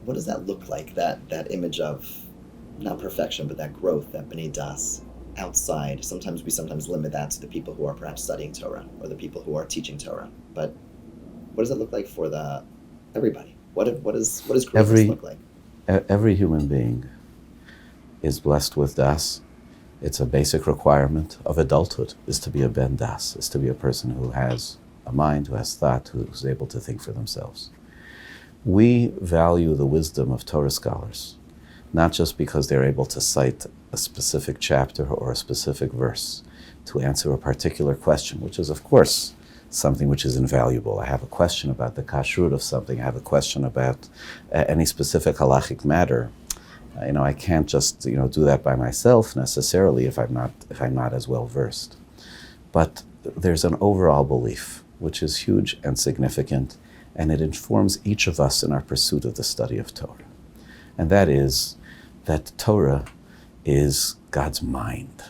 what does that look like? That image of not perfection, but that growth, that b'nai das, outside. Sometimes we limit that to the people who are perhaps studying Torah or the people who are teaching Torah. But what does it look like for everybody? What does greatness look like? Every human being is blessed with das. It's a basic requirement of adulthood, is to be a ben das, is to be a person who has a mind, who has thought, who's able to think for themselves. We value the wisdom of Torah scholars, not just because they're able to cite a specific chapter or a specific verse to answer a particular question, which is, of course, something which is invaluable. I have a question about the kashrut of something. I have a question about any specific halachic matter. I can't just do that by myself necessarily if I'm not as well versed. But there's an overall belief which is huge and significant, and it informs each of us in our pursuit of the study of Torah. And that is that Torah is God's mind.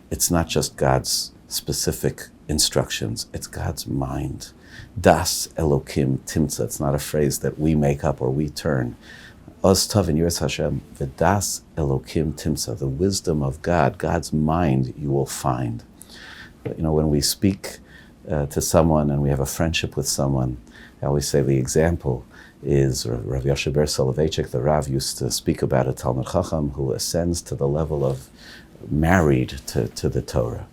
It's not just God's specific instructions, it's God's mind. Das Elokim Timtza. It's not a phrase that we make up or we turn. Oz Tov in Yiras Hashem, V'das Elokim Timtza. The wisdom of God, God's mind, you will find. When we speak to someone and we have a friendship with someone, I always say the example is Rav Yoshe Ber Soloveitchik, the Rav, used to speak about a Talmid Chacham who ascends to the level of married to the Torah.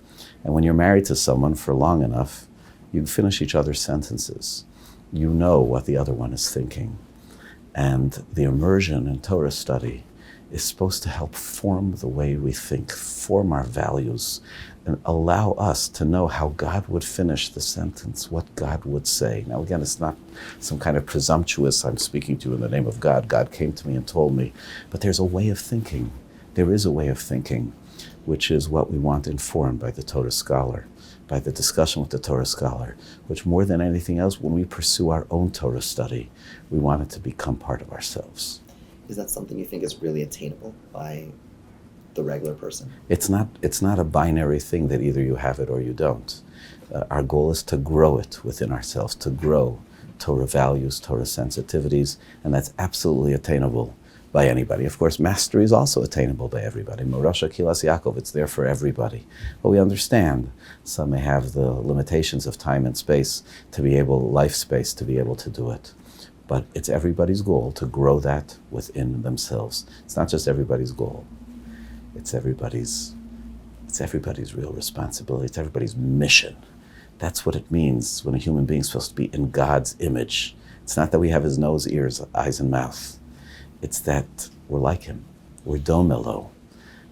And when you're married to someone for long enough, you finish each other's sentences. You know what the other one is thinking. And the immersion in Torah study is supposed to help form the way we think, form our values, and allow us to know how God would finish the sentence, what God would say. Now again, it's not some kind of presumptuous, I'm speaking to you in the name of God, God came to me and told me, but there's a way of thinking. There is a way of thinking, which is what we want informed by the Torah scholar, by the discussion with the Torah scholar, which more than anything else, when we pursue our own Torah study, we want it to become part of ourselves. Is that something you think is really attainable by the regular person? It's not a binary thing that either you have it or you don't. Our goal is to grow it within ourselves, to grow Torah values, Torah sensitivities, and that's absolutely attainable by anybody. Of course, mastery is also attainable by everybody. Morasha Kilas Yaakov, it's there for everybody. But we understand some may have the limitations of time and space life space to be able to do it. But it's everybody's goal to grow that within themselves. It's not just everybody's goal. It's everybody's real responsibility. It's everybody's mission. That's what it means when a human being is supposed to be in God's image. It's not that we have his nose, ears, eyes, and mouth. It's that we're like him. We're domelo.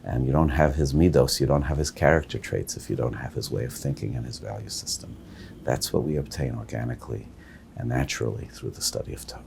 And you don't have his midos, you don't have his character traits if you don't have his way of thinking and his value system. That's what we obtain organically and naturally through the study of Torah.